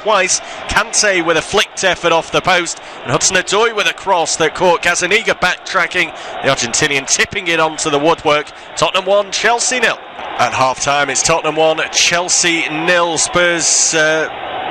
twice. Kante with a flicked effort off the post, and Hudson-Odoi with a cross that caught Gazzaniga backtracking. The Argentinian tipping it onto the woodwork. Tottenham 1, Chelsea 0. At half-time, it's Tottenham 1, Chelsea 0. Spurs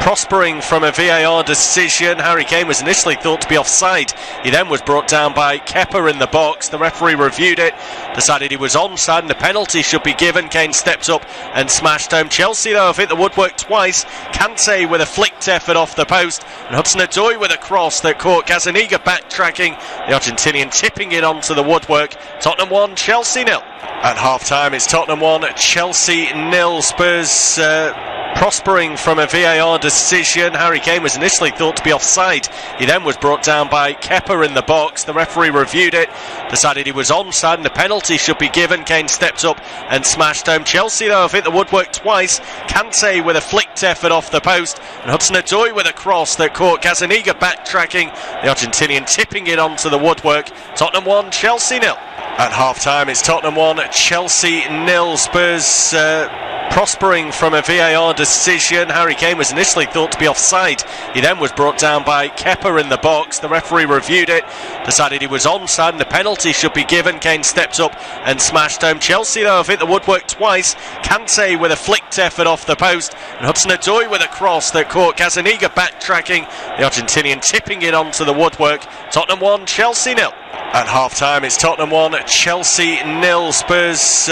prospering from a VAR decision. Harry Kane was initially thought to be offside. He then was brought down by Kepa in the box. The referee reviewed it, decided he was onside and the penalty should be given. Kane stepped up and smashed home. Chelsea, though, have hit the woodwork twice. Kante with a flicked effort off the post, and Hudson-Odoi with a cross that caught Gazzaniga backtracking. The Argentinian tipping it onto the woodwork. Tottenham 1, Chelsea 0. At half-time, it's Tottenham 1, Chelsea 0. Spurs prospering from a VAR decision. Harry Kane was initially thought to be offside. He then was brought down by Kepa in the box. The referee reviewed it, decided he was onside and the penalty should be given. Kane stepped up and smashed home. Chelsea, though, have hit the woodwork twice. Kante with a flicked effort off the post, and Hudson-Odoi with a cross that caught Gazzaniga backtracking. The Argentinian tipping it onto the woodwork. Tottenham 1, Chelsea 0. At half-time, it's Tottenham 1, Chelsea 0. Spurs prospering from a VAR decision. Harry Kane was initially thought to be offside. He then was brought down by Kepa in the box. The referee reviewed it, decided he was onside and the penalty should be given. Kane stepped up and smashed home. Chelsea, though, have hit the woodwork twice. Kante with a flicked effort off the post, and Hudson-Odoi with a cross that caught Gazzaniga backtracking. The Argentinian tipping it onto the woodwork. Tottenham 1, Chelsea 0. At half-time, it's Tottenham 1, Chelsea 0. Spurs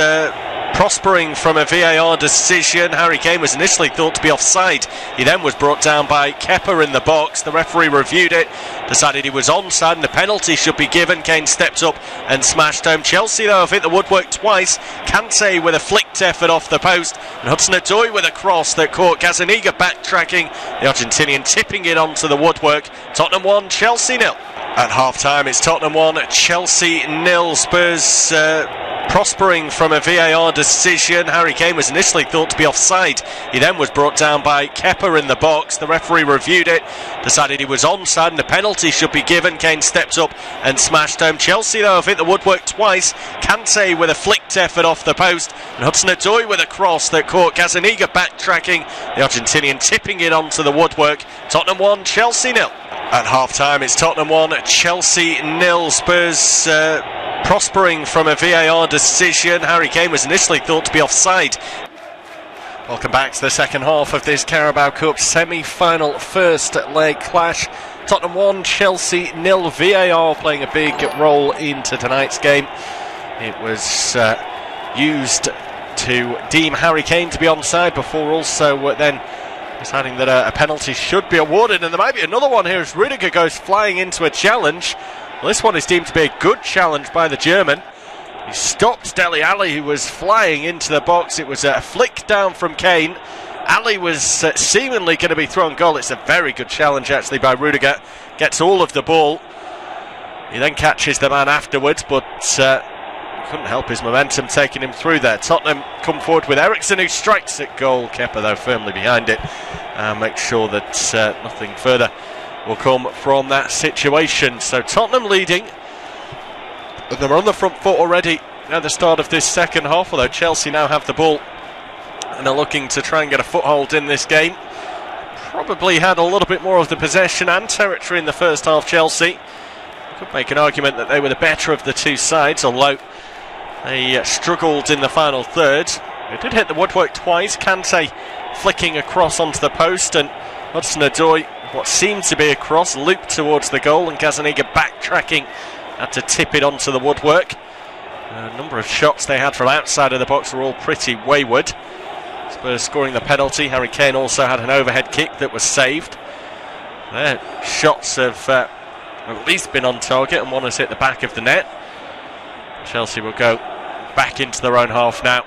prospering from a VAR decision. Harry Kane was initially thought to be offside. He then was brought down by Kepa in the box. The referee reviewed it, decided he was onside and the penalty should be given. Kane stepped up and smashed home. Chelsea, though, have hit the woodwork twice. Kante with a flicked effort off the post, and Hudson-Odoi with a cross that caught Gazzaniga backtracking. The Argentinian tipping it onto the woodwork. Tottenham 1, Chelsea 0. At half-time, it's Tottenham 1, Chelsea 0. Spurs prospering from a VAR decision. Harry Kane was initially thought to be offside. He then was brought down by Kepa in the box. The referee reviewed it, decided he was onside and the penalty should be given. Kane stepped up and smashed home. Chelsea, though, have hit the woodwork twice. Kante with a flicked effort off the post, and Hudson-Odoi with a cross that caught Gazzaniga backtracking. The Argentinian tipping it onto the woodwork. Tottenham 1, Chelsea 0. At half-time, it's Tottenham 1, Chelsea 0. Spurs prospering from a VAR decision. Harry Kane was initially thought to be offside. Welcome back to the second half of this Carabao Cup semi-final first leg clash. Tottenham 1, Chelsea 0. VAR playing a big role into tonight's game. It was used to deem Harry Kane to be onside before also then deciding that a penalty should be awarded, and there might be another one here as Rudiger goes flying into a challenge. Well, this one is deemed to be a good challenge by the German. He stopped Dele Alli, who was flying into the box. It was a flick down from Kane. Ali was seemingly going to be thrown goal. It's a very good challenge actually by Rudiger. Gets all of the ball. He then catches the man afterwards, but couldn't help his momentum taking him through there. Tottenham come forward with Eriksen, who strikes at goal. Kepa, though, firmly behind it, and makes sure that nothing further will come from that situation. So Tottenham leading, and they're on the front foot already at the start of this second half, although Chelsea now have the ball and are looking to try and get a foothold in this game. Probably had a little bit more of the possession and territory in the first half, Chelsea. Could make an argument that they were the better of the two sides, although they struggled in the final third. They did hit the woodwork twice. Kante flicking across onto the post, and Hudson-Odoi, what seemed to be a cross, looped towards the goal, and Gazzaniga backtracking, had to tip it onto the woodwork. A number of shots they had from outside of the box were all pretty wayward. Spurs scoring the penalty. Harry Kane also had an overhead kick that was saved. Their shots have at least been on target, and one has hit the back of the net. Chelsea will go back into their own half now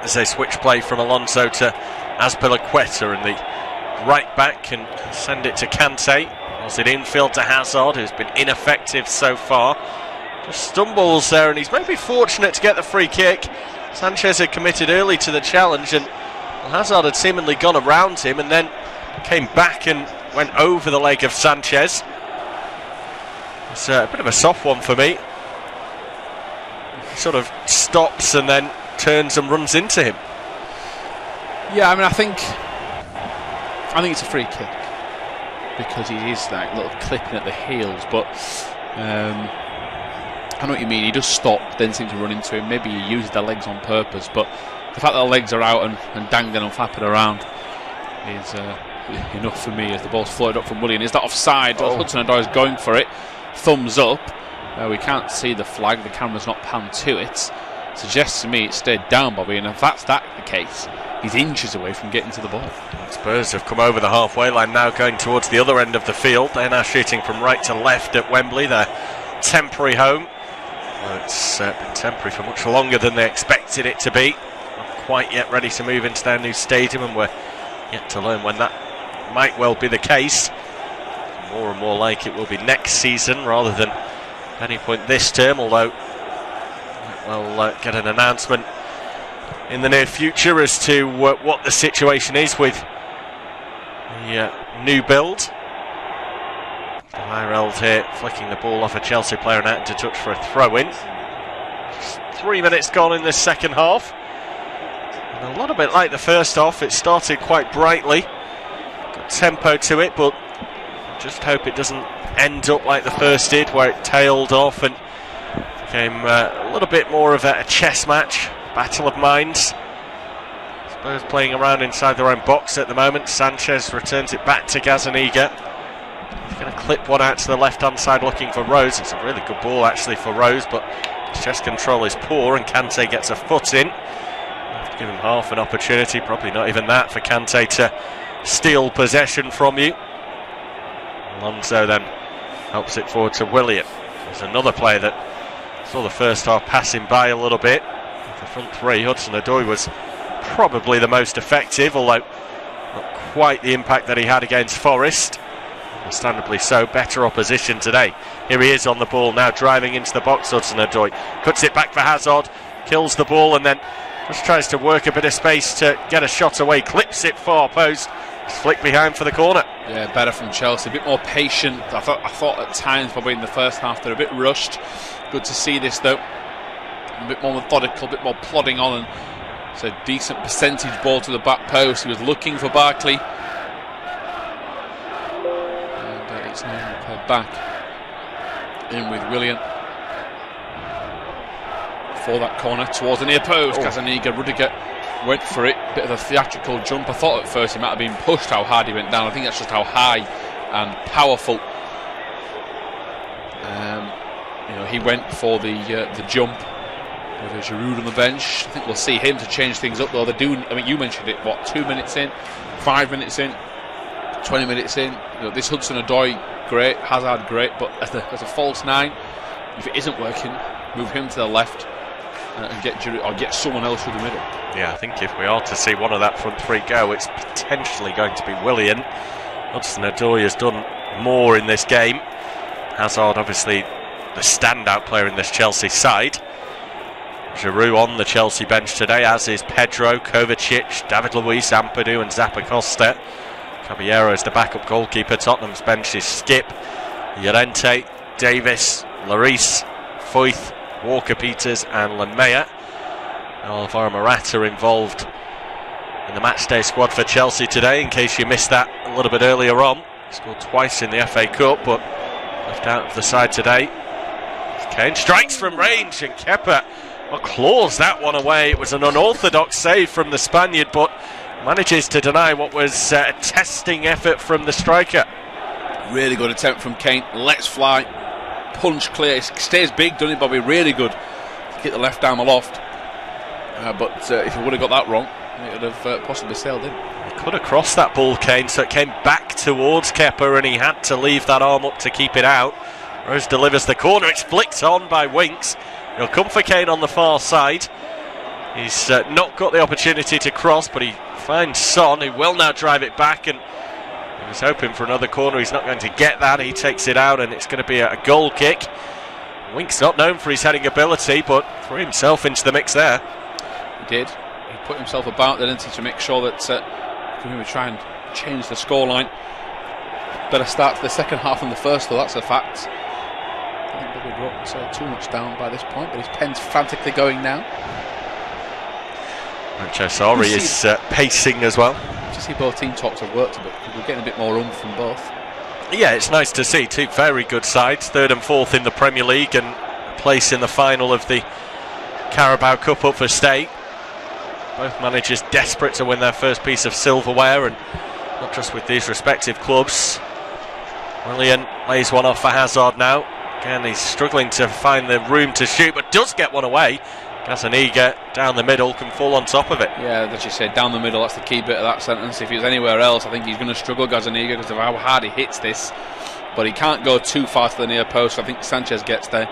as they switch play from Alonso to Azpilicueta, and the right back can send it to Kante. Was it infield to Hazard, who's been ineffective so far. Just stumbles there, and he's maybe fortunate to get the free kick. Sanchez had committed early to the challenge, and Hazard had seemingly gone around him and then came back and went over the leg of Sanchez. It's a bit of a soft one for me. Sort of stops and then turns and runs into him. Yeah, I mean, I think I think it's a free kick because he is like little clipping at the heels, but I know what you mean. He does stop, then seems to run into him. Maybe he uses the legs on purpose, but the fact that the legs are out and dangling and flapping around is enough for me as the ball's floated up from Willian. Is that offside? Oh. Hudson-Odoi is going for it. Thumbs up. We can't see the flag. The camera's not panned to it. Suggests to me it stayed down, Bobby, and if that's the case, he's inches away from getting to the ball. Spurs have come over the halfway line now, going towards the other end of the field. They're now shooting from right to left at Wembley, their temporary home. Well, it's been temporary for much longer than they expected it to be. Not quite yet ready to move into their new stadium, and we're yet to learn when that might well be the case. More and more like it will be next season rather than any point this term, although we'll get an announcement in the near future as to what the situation is with the new build. Hireld here flicking the ball off a Chelsea player and out into touch for a throw-in. Just 3 minutes gone in this second half. And a little bit like the first half, it started quite brightly. Got tempo to it, but just hope it doesn't end up like the first did, where it tailed off and became a little bit more of a chess match, battle of minds. Spurs playing around inside their own box at the moment. Sanchez returns it back to Gazzaniga. He's going to clip one out to the left-hand side looking for Rose. It's a really good ball actually for Rose, but his chest control is poor and Kante gets a foot in. Have to give him half an opportunity, probably not even that, for Kante to steal possession from you. Alonso then helps it forward to Willian. There's another player that saw the first half passing by a little bit. The front three, Hudson-Odoi was probably the most effective, although not quite the impact that he had against Forest. Understandably so, better opposition today. Here he is on the ball now, driving into the box. Hudson-Odoi cuts it back for Hazard, kills the ball and then just tries to work a bit of space to get a shot away, clips it far post, flick behind for the corner. Yeah, better from Chelsea, a bit more patient. I thought at times probably in the first half they're a bit rushed. Good to see this though, a bit more methodical, a bit more plodding on, and it's a decent percentage ball to the back post. He was looking for Barkley, and it's now back in with Willian for that corner towards the near post. Gazzaniga, Rudiger went for it, bit of a theatrical jump. I thought at first he might have been pushed how hard he went down. I think that's just how high and powerful he went for the jump. With Giroud on the bench, I think we'll see him to change things up though. They're doing, I mean, you mentioned it, what, 2 minutes in, 5 minutes in, 20 minutes in. This Hudson-Odoi great, Hazard great, but as a false nine, if it isn't working, move him to the left and get Giroud, or get someone else through the middle. Yeah, I think if we are to see one of that front three go, it's potentially going to be Willian. Hudson-Odoi has done more in this game. Hazard obviously the standout player in this Chelsea side. Giroud on the Chelsea bench today, as is Pedro, Kovacic, David Luiz, Ampadu and Zappacosta. Caballero is the backup goalkeeper. Tottenham's bench is Skip, Llorente, Davis, Lloris, Foyth, Walker-Peters and Lamea. Alvaro Morata involved in the matchday squad for Chelsea today, in case you missed that a little bit earlier on. He scored twice in the FA Cup, but left out of the side today. Kane strikes from range and Kepa claws that one away. It was an unorthodox save from the Spaniard, but manages to deny what was a testing effort from the striker. Really good attempt from Kane. Let's fly. Punch clear. It stays big, doesn't it, Bobby? Really good to get the left arm aloft. But if he would have got that wrong, it would have possibly sailed in. He could have crossed that ball, Kane, so it came back towards Kepa and he had to leave that arm up to keep it out. Rose delivers the corner. It's flicked on by Winks. He'll come for Kane on the far side. He's not got the opportunity to cross, but he finds Son, who will now drive it back, and he was hoping for another corner. He's not going to get that. He takes it out and it's going to be a goal kick. Winks not known for his heading ability, but threw himself into the mix there. He did. He put himself about there, didn't he, to make sure that we would try and change the scoreline. Better start to the second half than the first, though, that's a fact. I think Bobby brought too much down by this point, but his pen's frantically going now. Sorry is pacing as well. You see both team tops have worked a bit. We're getting a bit more oomph from both. Yeah, it's nice to see two very good sides, third and fourth in the Premier League and a place in the final of the Carabao Cup up for stake. Both managers desperate to win their first piece of silverware, and not just with these respective clubs. Willian lays one off for Hazard now. Again, he's struggling to find the room to shoot, but does get one away. Gazzaniga down the middle can fall on top of it. Yeah, as you said, down the middle, that's the key bit of that sentence. If he was anywhere else, I think he's going to struggle, Gazzaniga, because of how hard he hits this. But he can't go too far to the near post. I think Sanchez gets there.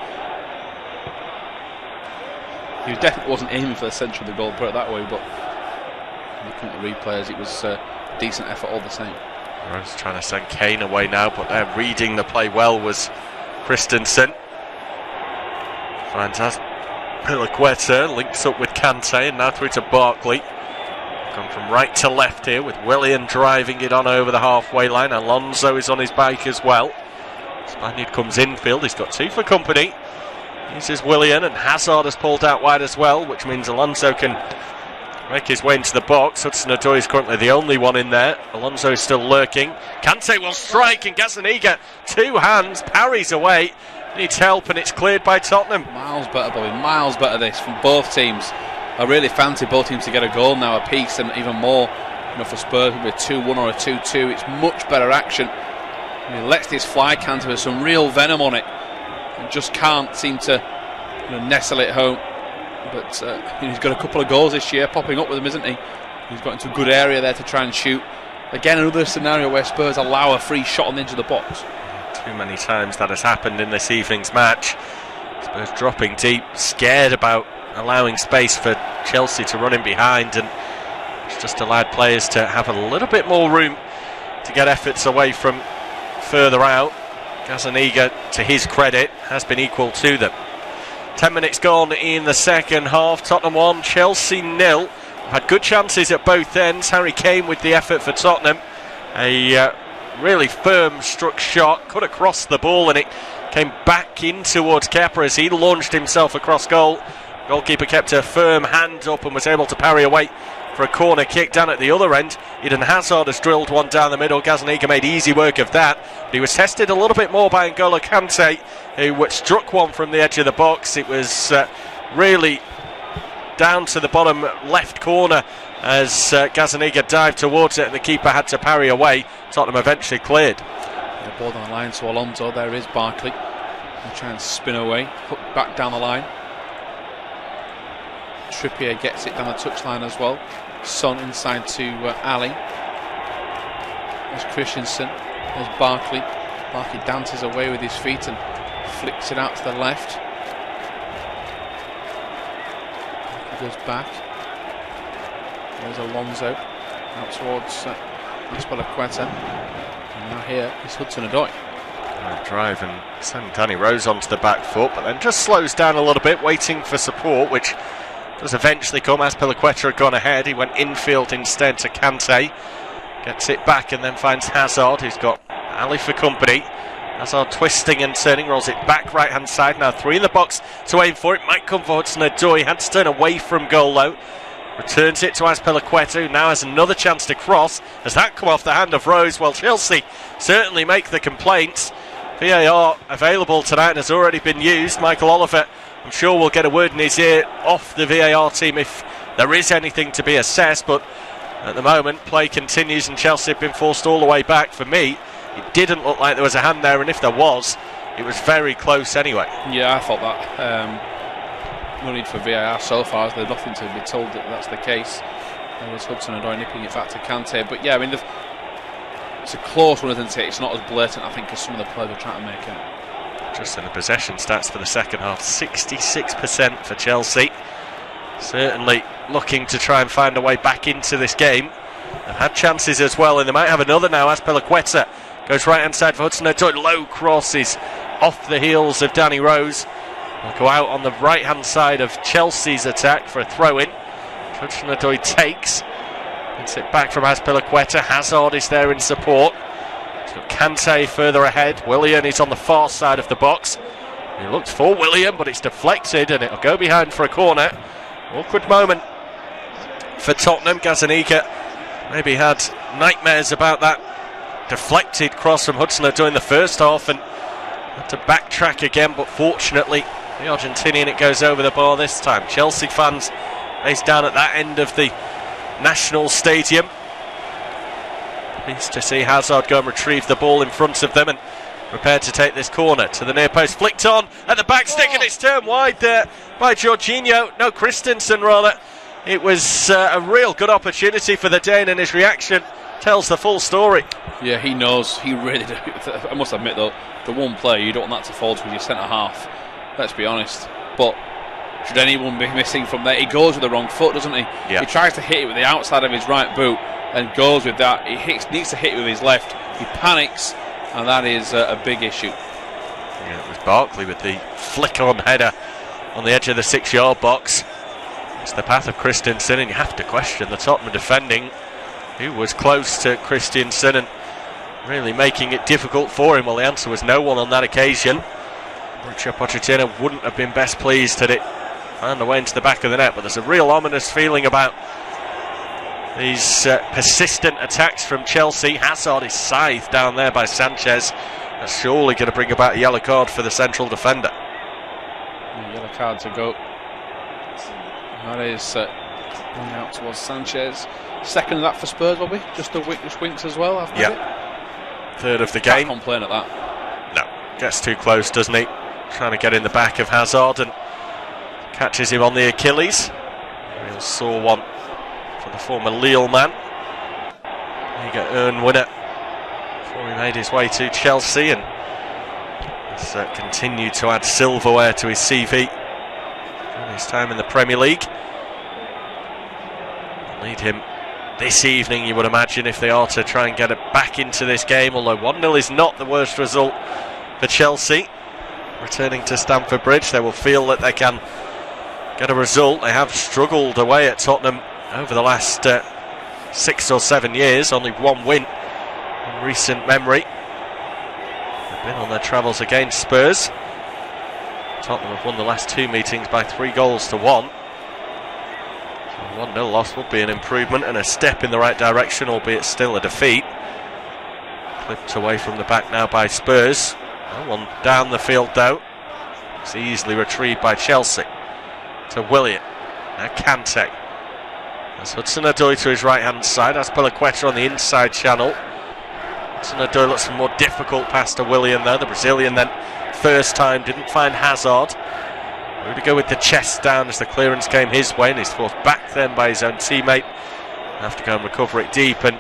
He definitely wasn't aiming for the centre of the goal, put it that way, but looking at the replays, it was a decent effort all the same. Rose trying to send Kane away now, but they're reading the play well was Christensen. Finds Piliqueta, links up with Kante, and now through to Barkley. Gone from right to left here with Willian driving it on over the halfway line. Alonso is on his bike as well. Spaniard comes infield, he's got two for company. Uses Willian, and Hazard has pulled out wide as well, which means Alonso can make his way into the box. Hudson-Odoi is currently the only one in there. Alonso is still lurking. Kante will strike, and Gazzaniga, two hands, parries away. Needs help, and it's cleared by Tottenham. Miles better, Bobby, miles better this from both teams. I really fancy both teams to get a goal now apiece, and even more, for Spurs with a 2-1 or a 2-2. It's much better action. He lets this fly Kante with some real venom on it, and just can't seem to nestle it home. But he's got a couple of goals this year popping up with him, isn't he? He's got into a good area there to try and shoot. Again, another scenario where Spurs allow a free shot on the edge of the box. Too many times that has happened in this evening's match. Spurs dropping deep, scared about allowing space for Chelsea to run in behind, and it's just allowed players to have a little bit more room to get efforts away from further out. Gazzaniga, to his credit, has been equal to them. 10 minutes gone in the second half. Tottenham 1, Chelsea 0. Had good chances at both ends. Harry Kane with the effort for Tottenham. A really firm struck shot, cut across the ball, and it came back in towards Kepa as he launched himself across goal. Goalkeeper kept a firm hand up and was able to parry away for a corner kick down at the other end. Eden Hazard has drilled one down the middle. Gazzaniga made easy work of that, but he was tested a little bit more by N'Golo Kante, who struck one from the edge of the box. It was really down to the bottom left corner as Gazzaniga dived towards it, and the keeper had to parry away. Tottenham eventually cleared. The ball on the line to Alonso. There is Barkley. He'll try and spin away, hook back down the line. Trippier gets it down the touchline as well. Son inside to Ali. There's Christensen. There's Barkley. Barkley dances away with his feet and flicks it out to the left. Barkley goes back. There's Alonso out towards Piliqueta. And now here is Hudson-Odoi. Drive and send Danny Rose onto the back foot, but then just slows down a little bit, waiting for support, which does eventually come as Piliqueta had gone ahead. He went infield instead to Kante. Gets it back and then finds Hazard, who's got Ali for company. Hazard twisting and turning, rolls it back right hand side. Now three in the box to aim for it. Might come for Hudson-Odoi. Had to turn away from goal though. Returns it to Piliqueta, who now has another chance to cross. Has that come off the hand of Rose? Well, Chelsea certainly make the complaints. VAR available tonight and has already been used. Michael Oliver, I'm sure we'll get a word in his ear off the VAR team if there is anything to be assessed, but at the moment play continues and Chelsea have been forced all the way back. For me, it didn't look like there was a hand there, and if there was, it was very close anyway. Yeah, I thought that. No need for VAR so far, there's nothing to be told that that's the case. There was Hudson-Odoi nipping it back to Kante, but yeah, I mean, it's a close one, isn't it? It's not as blatant, I think, as some of the players are trying to make out. Just in the possession stats for the second half, 66% for Chelsea. Certainly looking to try and find a way back into this game. They've had chances as well, and they might have another now as Piliqueta goes right hand side for Hudson-Odoi. Low crosses off the heels of Danny Rose. They'll go out on the right hand side of Chelsea's attack for a throw in. Hudson-Odoi takes. Gets it back from Piliqueta. Hazard is there in support. Kante further ahead. Willian is on the far side of the box. He looks for Willian, but it's deflected and it'll go behind for a corner. Awkward moment for Tottenham. Gazzaniga maybe had nightmares about that deflected cross from Hudson-Odoi in the first half and had to backtrack again, but fortunately the Argentinian, it goes over the bar this time. Chelsea fans based down at that end of the National Stadium. Pleased to see Hazard go and retrieve the ball in front of them and prepared to take this corner to the near post. Flicked on at the back stick and it's turned wide there by Jorginho. No, Christensen rather. It was a real good opportunity for the Dane, and his reaction tells the full story. Yeah, he knows. He really does. I must admit though, the one player you don't want that to fall to is your centre half. Let's be honest. But should anyone be missing from there? He goes with the wrong foot, doesn't he? Yeah. He tries to hit it with the outside of his right boot and goes with that. He needs to hit it with his left. He panics, and that is a big issue. Yeah, it was Barkley with the flick-on header on the edge of the 6-yard box. It's the path of Christensen, and you have to question the Tottenham defending, who was close to Christensen and really making it difficult for him. Well, the answer was no one on that occasion. Mauricio Pochettino wouldn't have been best pleased had it found a way into the back of the net, but there's a real ominous feeling about these persistent attacks from Chelsea. Hazard is scythed down there by Sanchez. That's surely going to bring about a yellow card for the central defender. Yellow card to go. That is going out towards Sanchez. Second of that for Spurs, will be just winks as well. Yeah. Third of the game. Can't complain at that. No, gets too close, doesn't he? Trying to get in the back of Hazard and catches him on the Achilles. Real sore one for the former Lille man. He got earned winner before he made his way to Chelsea, and has continued to add silverware to his CV during his time in the Premier League. They'll need him this evening, you would imagine, if they are to try and get it back into this game, although 1-0 is not the worst result for Chelsea. Returning to Stamford Bridge, they will feel that they can get a result. They have struggled away at Tottenham over the last 6 or 7 years, only one win in recent memory. They've been on their travels against Spurs. Tottenham have won the last 2 meetings by 3-1. So a 1-0 loss would be an improvement and a step in the right direction, albeit still a defeat. Clipped away from the back now by Spurs. No one down the field though. It's easily retrieved by Chelsea. To Willian. Now Kante. That's Hudson-Odoi to his right hand side. That's Azpilicueta on the inside channel. Hudson-Odoi looks a more difficult pass to Willian there. The Brazilian then first time didn't find Hazard. Rudiger with the chest down as the clearance came his way, and he's forced back then by his own teammate. Have to go and recover it deep, and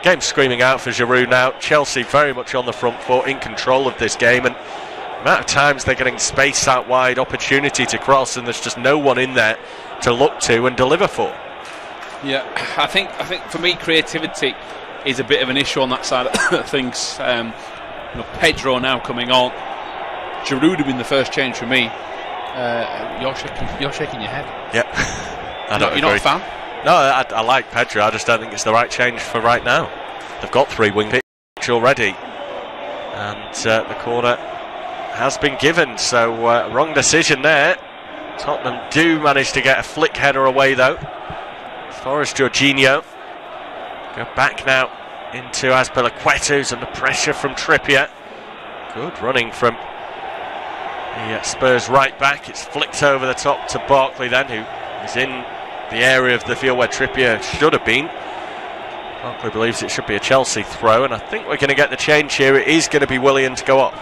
game screaming out for Giroud now. Chelsea very much on the front foot, in control of this game, and the amount of times they're getting space out wide, opportunity to cross, and there's just no one in there to look to and deliver for. Yeah, I think for me creativity is a bit of an issue on that side of things. Pedro now coming on. Giroud had been the first change for me. You're shaking your head. Yeah, you're not a fan? No, I like Pedro. I just don't think it's the right change for right now. They've got 3 wing pitch already, and the corner has been given. So wrong decision there. Tottenham do manage to get a flick header away though. As far as Jorginho, go back now into Azpilicueta, who's under pressure from Trippier. Good running from the Spurs right back. It's flicked over the top to Barkley then, who is in the area of the field where Trippier should have been. Barkley believes it should be a Chelsea throw, and I think we're going to get the change here. It is going to be Willian to go off.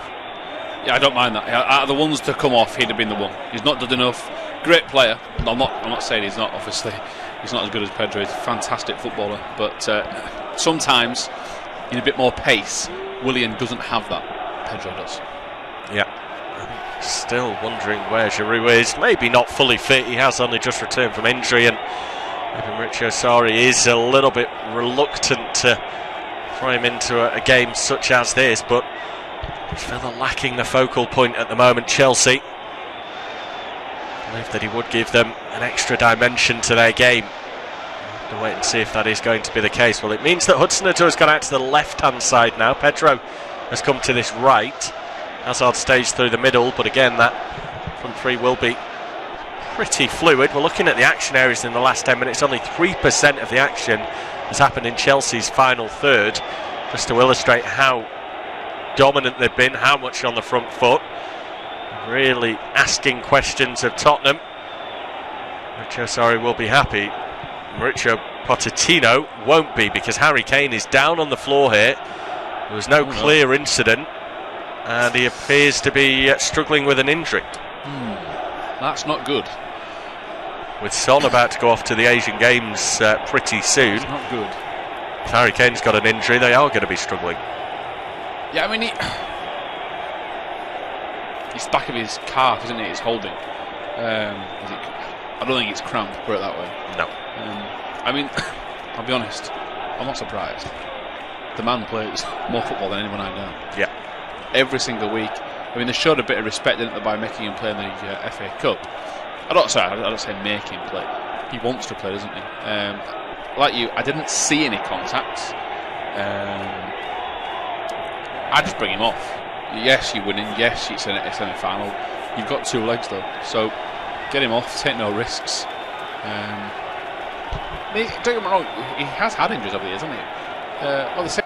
Yeah, I don't mind that. Out of the ones to come off, he'd have been the one. He's not done enough. Great player. I'm not saying he's not, obviously. He's not as good as Pedro. He's a fantastic footballer. But sometimes, in a bit more pace, Willian doesn't have that. Pedro does. Yeah. I'm still wondering where Giroud is. Maybe not fully fit. He has only just returned from injury, and maybe Mauricio Sarri is a little bit reluctant to throw him into a game such as this, but I feel they're lacking the focal point at the moment, Chelsea. I believe that he would give them an extra dimension to their game. We'll have to wait and see if that is going to be the case. Well, it means that Hudson-Odoi has gone out to the left-hand side now. Pedro has come to this right. Hazard stays through the middle, but again, that front three will be pretty fluid. We're looking at the action areas in the last 10 minutes. Only 3% of the action has happened in Chelsea's final third, just to illustrate how dominant they've been, how much on the front foot. Really asking questions of Tottenham. Mauricio Sarri will be happy. Mauricio Pochettino won't be, because Harry Kane is down on the floor here. There was no clear incident, and he appears to be struggling with an injury. That's not good. With Son about to go off to the Asian Games pretty soon. It's not good. If Harry Kane's got an injury, they are going to be struggling. Yeah, I mean, it's back of his calf, isn't it? He's holding. I don't think it's cramped, put it that way. No. I mean, I'll be honest, I'm not surprised. The man plays more football than anyone I know. Yeah. Every single week. I mean, they showed a bit of respect, didn't they, by making him play in the FA Cup. I don't say make him play. He wants to play, doesn't he? Like you, I didn't see any contacts. I just bring him off. Yes, you're winning. Yes, it's a semi-final. You've got 2 legs though, so get him off. Take no risks. Don't get me wrong. He has had injuries over the years, hasn't he? The same.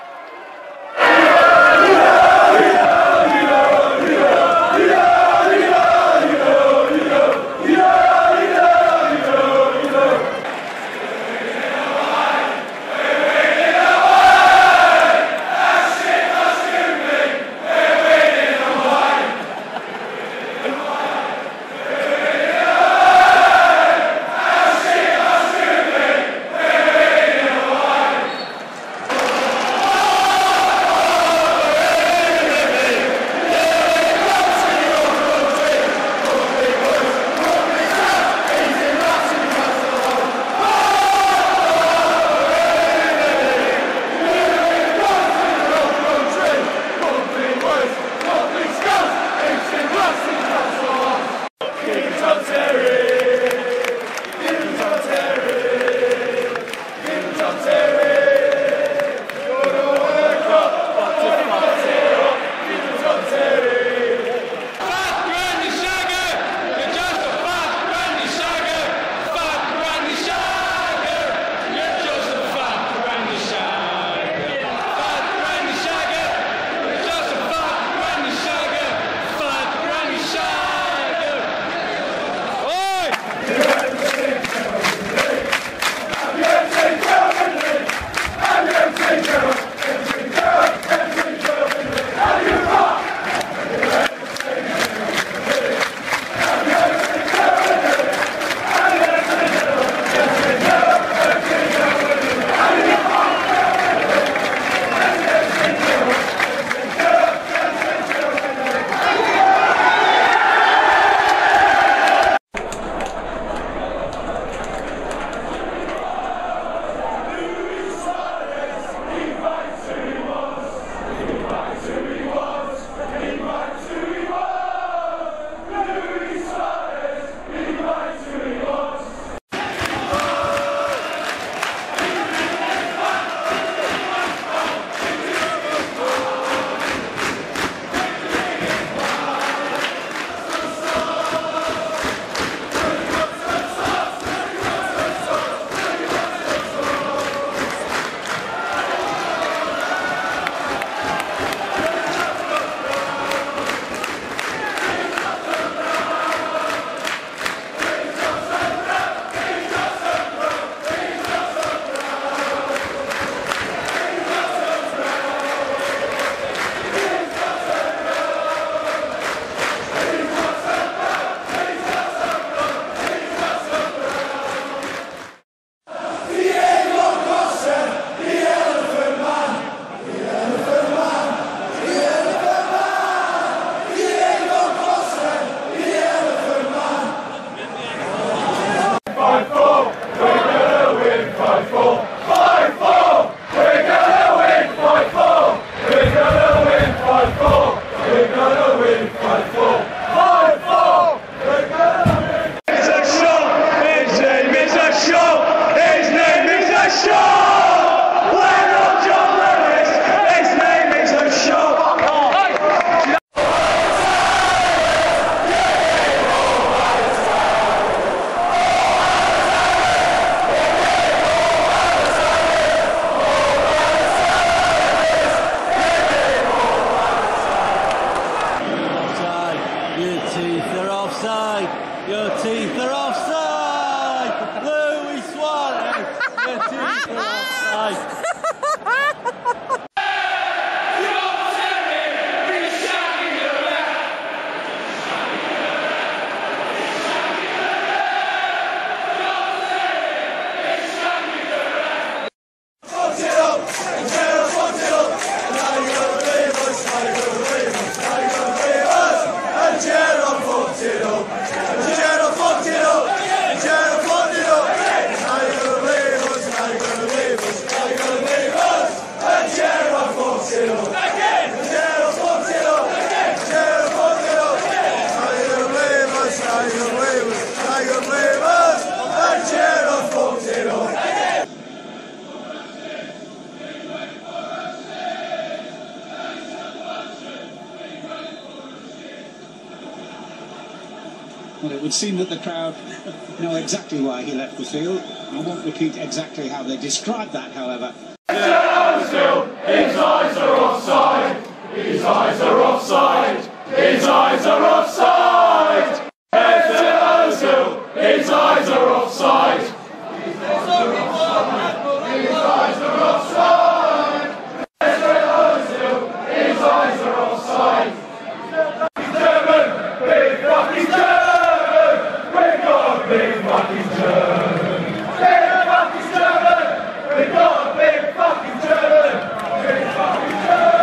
Well, it would seem that the crowd know exactly why he left the field. I won't repeat exactly how they described that, however. His eyes are offside. His eyes are offside. His eyes are offside. Ozil. His eyes are offside. His eyes are offside. His eyes are offside. His eyes are offside. German, big fucking German. We got a big fucking German. Big fucking German. We got a big fucking German. Big fucking German.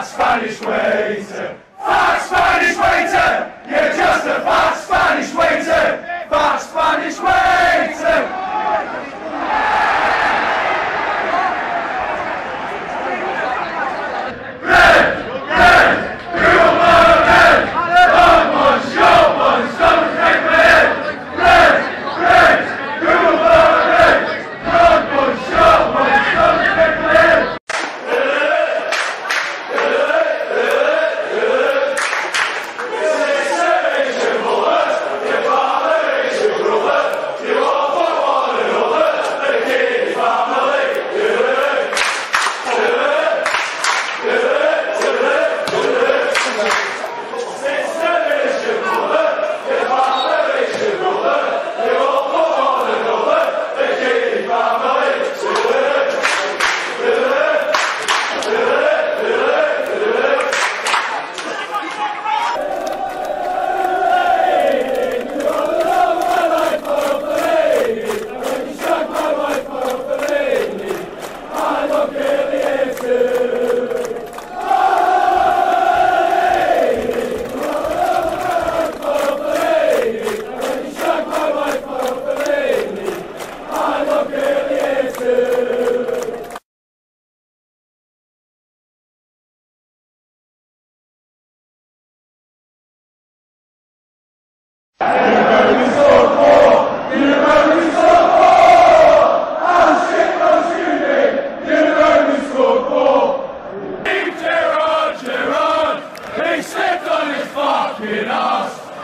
Spanish waiter, fat Spanish waiter, you're just a fat Spanish waiter, fat Spanish waiter.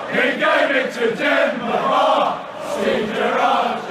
He gave it to Denver. Steve Gerrard.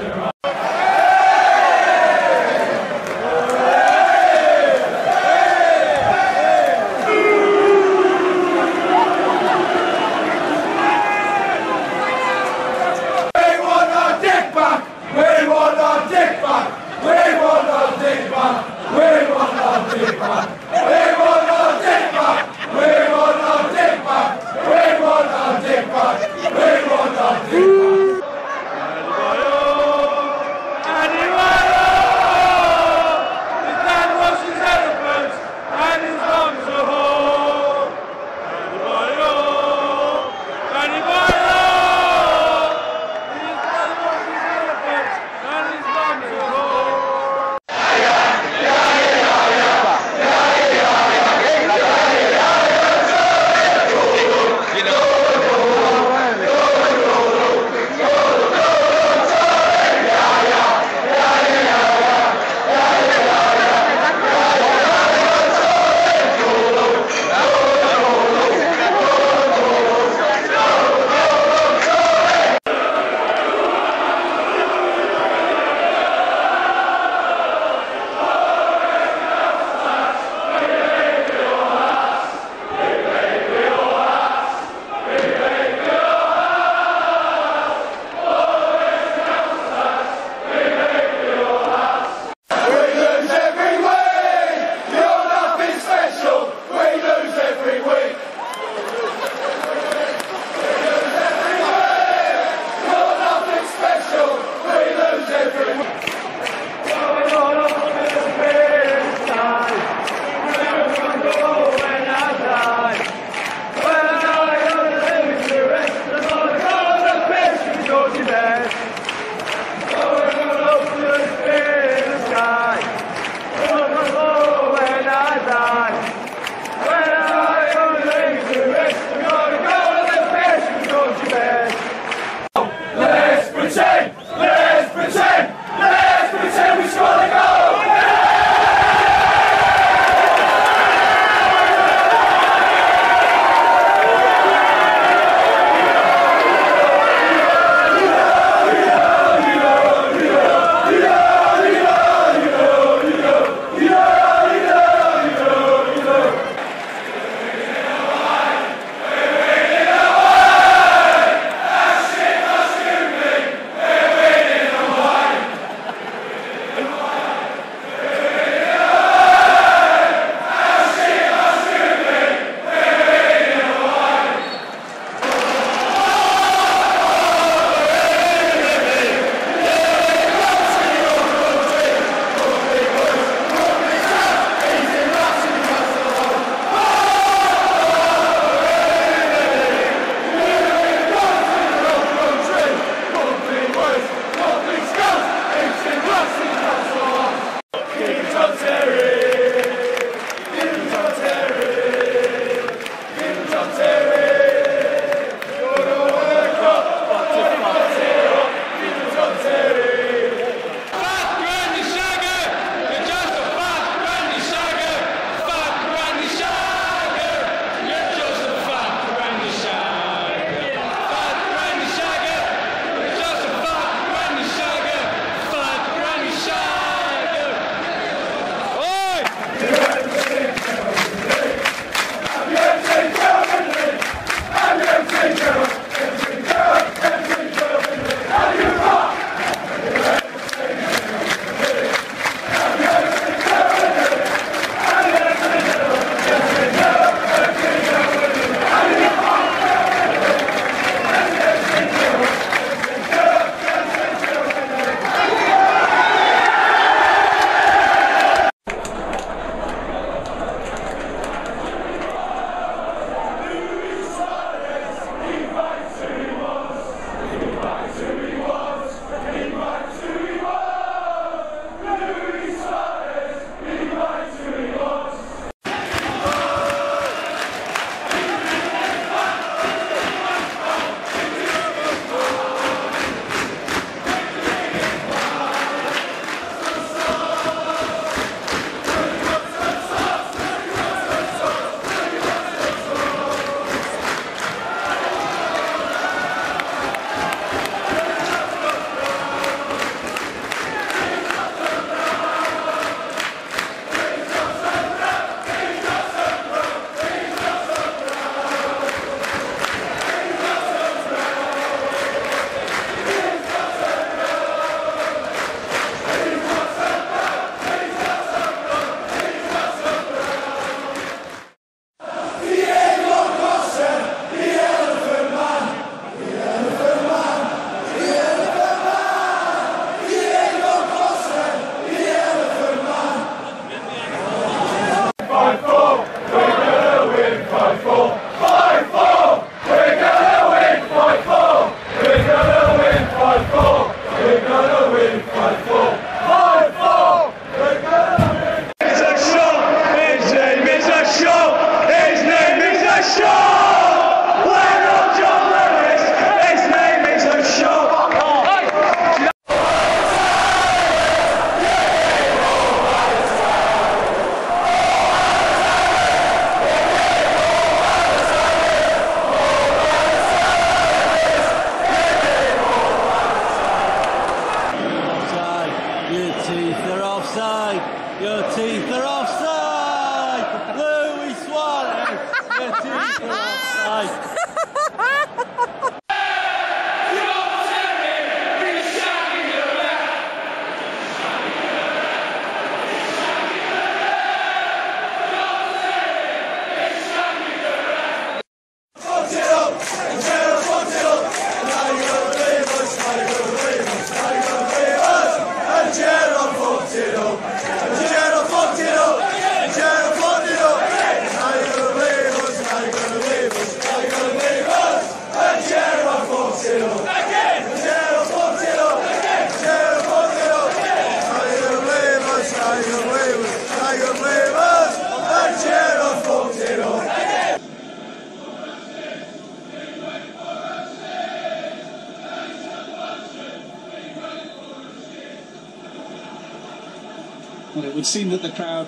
Well, it would seem that the crowd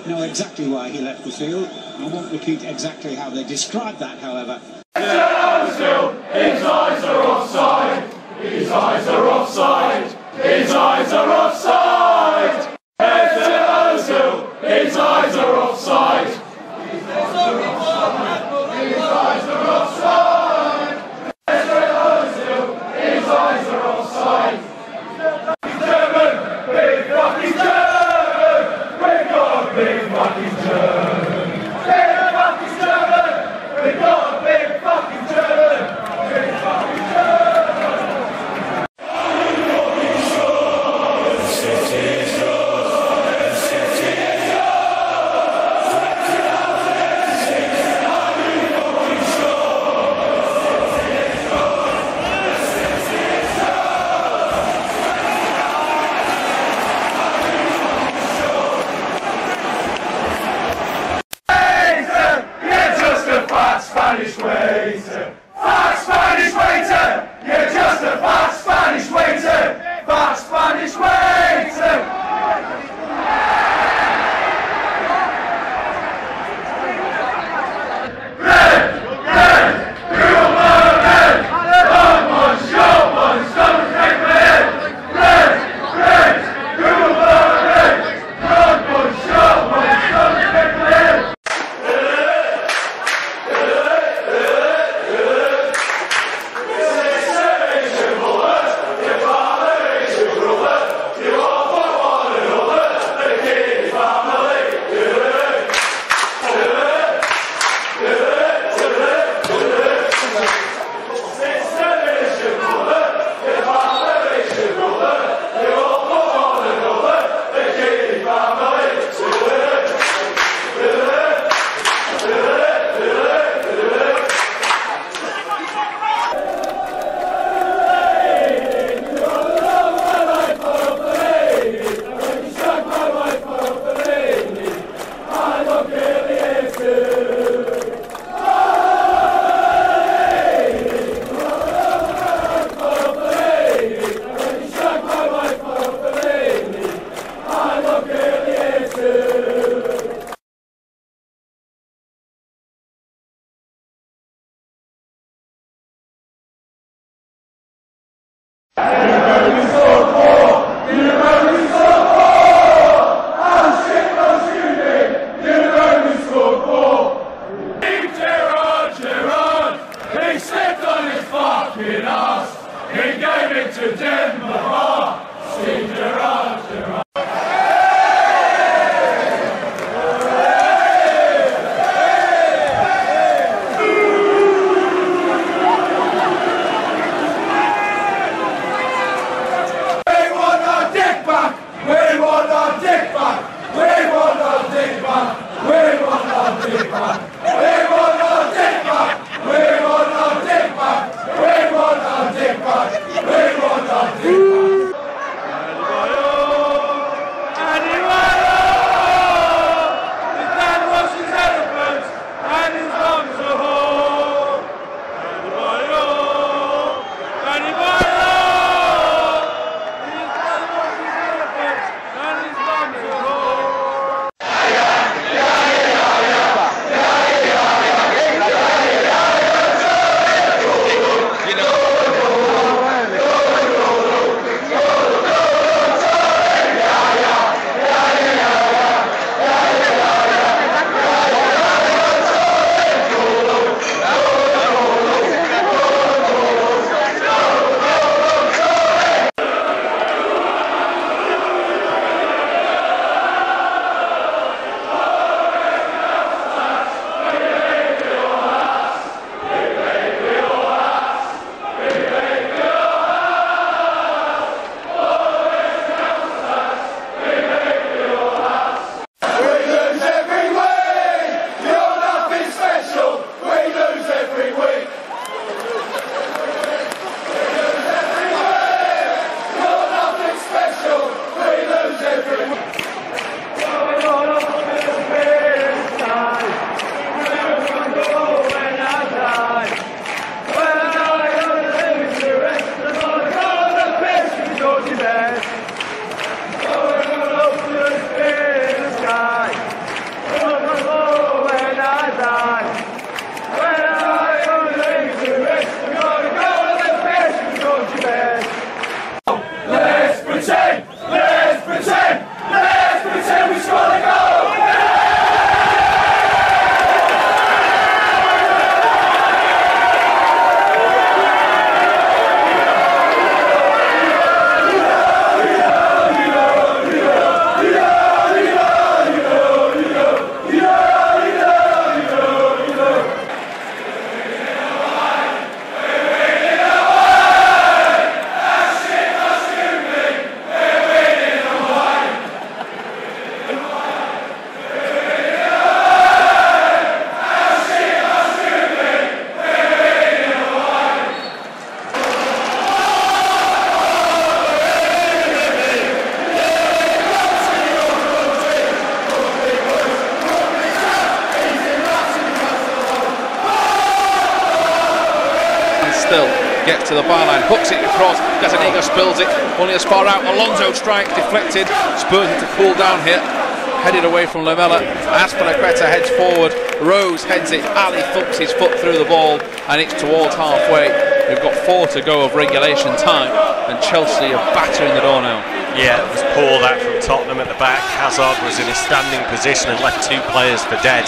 know exactly why he left the field. I won't repeat exactly how they described that, however. His eyes are offside. His eyes are offside. His eyes are offside. Mesut Ozil. His eyes are offside. His eyes are offside. His eyes are offside. Mesut Ozil. His eyes are offside. German, big fucking German. We got a big fucking German. Big fucking German. We got a big fucking German. Big fucking German. Spanish waiter, fat Spanish waiter, you're just a fat Spanish waiter, fat Spanish waiter. Red, blue one, red, long one, short one, don't take my head. Red, blue one, red, long one, short one, don't take my head. He gave it to Denver. Steve Gerrard. still. Gets to the byline, hooks it across. Gazaniga spills it. Only a spar out. Alonso strikes, deflected. Spurs need to cool down here. Headed away from Lamela. Azpilicueta heads forward. Rose heads it. Ali thumps his foot through the ball, and it's towards halfway. We've got 4 to go of regulation time, and Chelsea are battering the door now. Yeah, it was poor that from Tottenham at the back. Hazard was in a standing position and left 2 players for dead.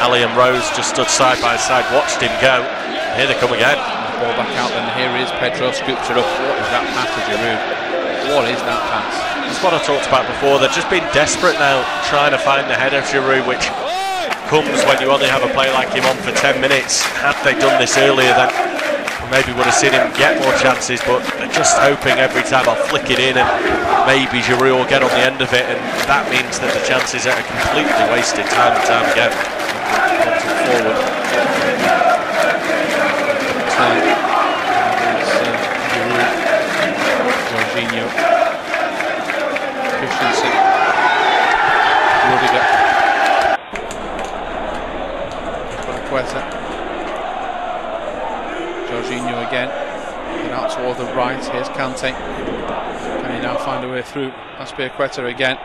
Ali and Rose just stood side by side, watched him go. Here they come again. Ball back out, then here is Pedro, scoops it up. What is that pass to Giroud? What is that pass? That's what I talked about before. They've just been desperate now, trying to find the header of Giroud, which comes when you only have a player like him on for 10 minutes. Had they done this earlier, then maybe would have seen him get more chances, but they're just hoping every time I'll flick it in and maybe Giroud will get on the end of it, and that means that the chances are completely wasted time and time again. Forward. Jorginho, Christensen, Rudiger, Quetta, Jorginho again, and out toward the right. Here's Kante. Can he now find a way through? Azpilicueta again.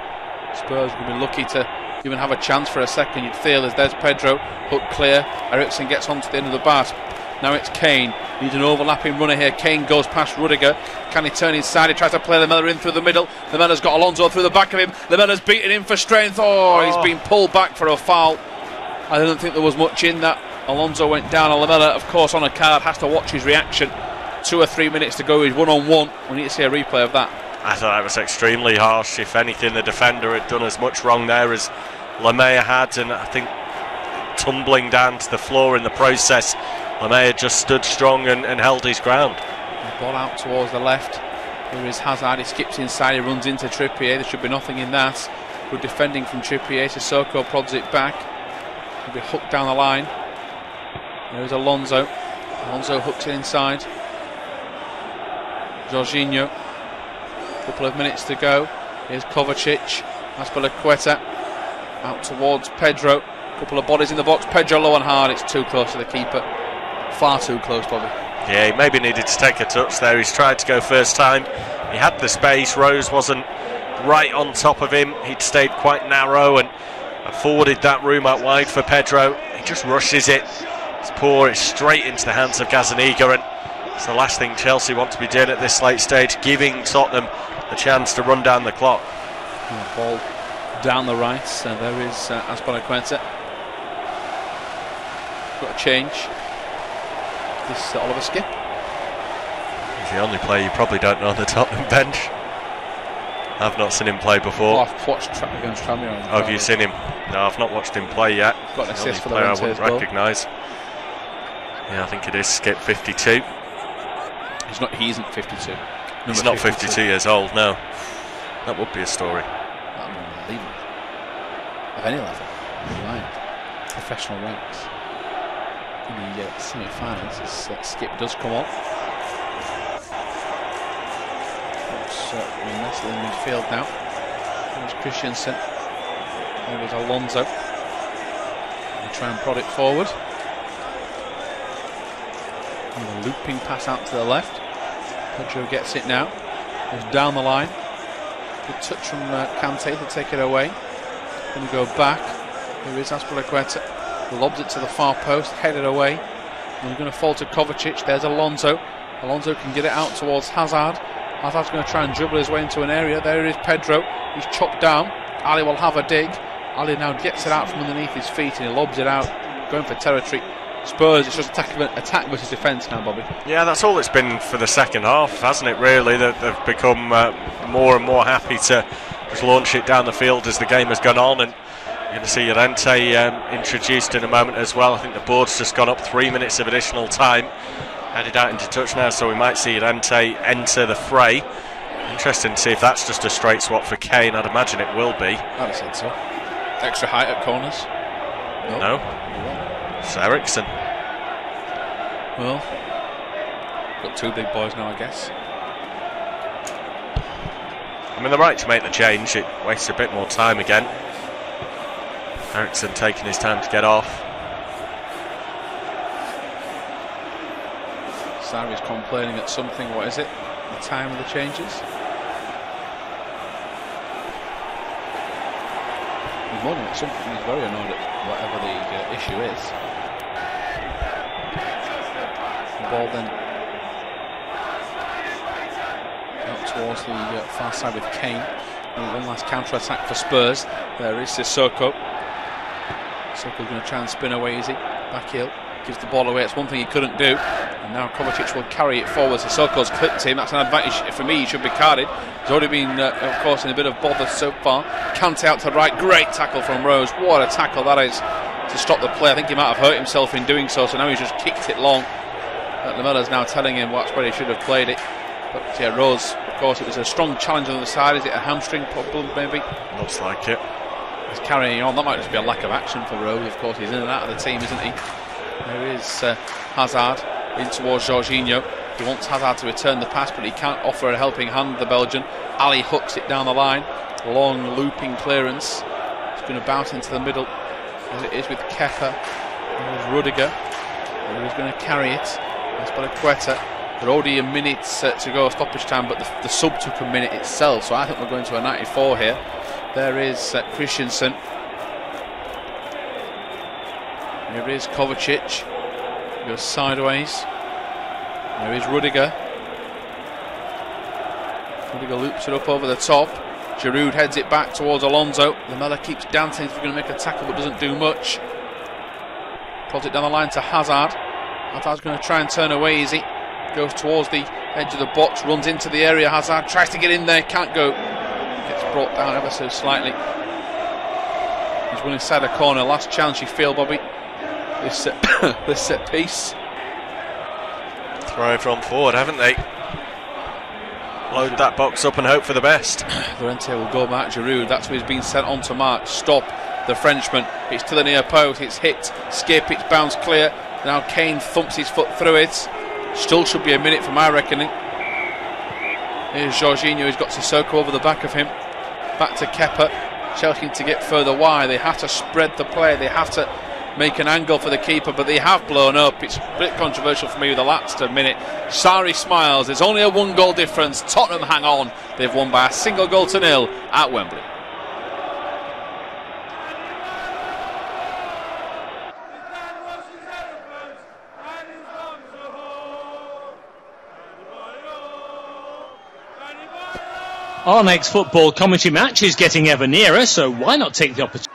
Spurs will be lucky to even have a chance for a second. You'd feel as there's Pedro, hook clear. Eriksen gets onto the end of the bar. Now it's Kane. Needs an overlapping runner here. Kane goes past Rudiger. Can he turn inside? He tries to play Lamela in through the middle. Lamela's got Alonso through the back of him. Lamela's beaten him for strength. He's been pulled back for a foul. I don't think there was much in that. Alonso went down. Lamela, of course, on a card, has to watch his reaction. 2 or 3 minutes to go. He's 1-on-1. We need to see a replay of that. I thought that was extremely harsh. If anything, the defender had done as much wrong there as Lamela had, and I think tumbling down to the floor in the process, Lamela just stood strong and held his ground. The ball out towards the left. Here is Hazard. He skips inside. He runs into Trippier. There should be nothing in that. Good defending from Trippier. Sissoko prods it back. He'll be hooked down the line. There is Alonso. Alonso hooks it inside. Jorginho. Couple of minutes to go. Here's Kovacic. Azpilicueta out towards Pedro. Couple of bodies in the box. Pedro low and hard. It's too close to the keeper. Far too close, Bobby. Yeah, he maybe needed to take a touch there. He's tried to go first time. He had the space. Rose wasn't right on top of him. He'd stayed quite narrow and forwarded that room out wide for Pedro. He just rushes it. It's poor. It's straight into the hands of Gazaniga, and it's the last thing Chelsea want to be doing at this late stage, giving Tottenham the chance to run down the clock. Ball down the right, and there is Azpilicueta. Got a change. This Oliver Skip. He's the only player you probably don't know on the Tottenham bench. I've not seen him play before. I've watched against Tranmere. Oh, have you seen him? No, I've not watched him play yet. Got an assist for the player I wouldn't recognise. Yeah, I think it is Skip, 52. He isn't 52. He's not 52 years old, no. That would be a story. That would be unbelievable. Of any level. Right. Professional ranks. In the semi-finals, Skip does come on. Nestle in midfield now. There's Christensen. There is Alonso. We'll try and prod it forward. And a looping pass out to the left. Pedro gets it now. Goes down the line. Good touch from Kante to take it away. Going to go back. There is Azpilicueta. Lobs it to the far post, headed away. And we're going to fall to Kovacic. There's Alonso. Alonso can get it out towards Hazard. Hazard's going to try and dribble his way into an area. There is Pedro. He's chopped down. Ali will have a dig. Ali now gets it out from underneath his feet and he lobs it out, going for territory. Spurs, it's just attack versus defence now, Bobby. Yeah, that's all it's been for the second half, hasn't it, really? They've become more and more happy to just launch it down the field as the game has gone on, and you're going to see Llorente introduced in a moment as well. I think the board's just gone up 3 minutes of additional time. Headed out into touch now, so we might see Llorente enter the fray. Interesting to see if that's just a straight swap for Kane. I'd imagine it will be. I'd have said so. Extra height at corners. No. It's Eriksen. Well, got 2 big boys now, I guess. I mean, they're right to make the change. It wastes a bit more time again. Eriksen taking his time to get off. Sarri's complaining at something. What is it? The time of the changes? He's moaning at something. He's very annoyed at whatever the issue is. The ball then out towards the far side with Kane. One last counter-attack for Spurs. There is Sissoko. Sissoko's going to try and spin away, is he? Back heel. Gives the ball away. It's one thing he couldn't do. And now Kovacic will carry it forward. Sissoko's clipped him. That's an advantage for me. He should be carded. He's already been, of course, in a bit of bother so far. Kante out to the right. Great tackle from Rose. What a tackle that is to stop the play. I think he might have hurt himself in doing so. So now he's just kicked it long. Lamella's now telling him that's where he should have played it. But yeah, Rose, of course, it was a strong challenge on the other side. Is it a hamstring problem, maybe? Looks like it. He's carrying on. That might just be a lack of action for Rose. Of course, he's in and out of the team, isn't he? There is Hazard in towards Jorginho. He wants Hazard to return the pass, but he can't offer a helping hand, the Belgian. Ali hooks it down the line. Long looping clearance. It's going to bounce into the middle, as it is with Kepa. There's Rudiger. He's going to carry it. That's Balaqueta. But already a minute to go stoppage time, but the sub took a minute itself, so I think we're going to a 94 here. There is Christensen. Here is Kovacic. Goes sideways. There is Rudiger. Rudiger loops it up over the top. Giroud heads it back towards Alonso. Lamela keeps dancing. He's going to make a tackle, but doesn't do much. Prods it down the line to Hazard. Hazard's going to try and turn away, is he? Goes towards the edge of the box, runs into the area. Hazard tries to get in there, can't go. Gets brought down ever so slightly. He's one inside a corner. Last chance, you feel, Bobby. This set piece. Throw from forward, haven't they? Load that box up and hope for the best. Llorente will go back. Giroud, that's where he's been sent on to mark. Stop the Frenchman. It's to the near post. It's hit. Skip. It's bounced clear. Now Kane thumps his foot through it. Still should be a minute for my reckoning. Here's Jorginho. He's got Sissoko over the back of him. Back to Kepa. Chelsea to get further wide. They have to spread the play. They have to make an angle for the keeper, but they have blown up. It's a bit controversial for me with the last minute. Sarri smiles. There's only a 1-goal difference. Tottenham hang on. They've won by a 1-0 at Wembley. Our next football commentary match is getting ever nearer, so why not take the opportunity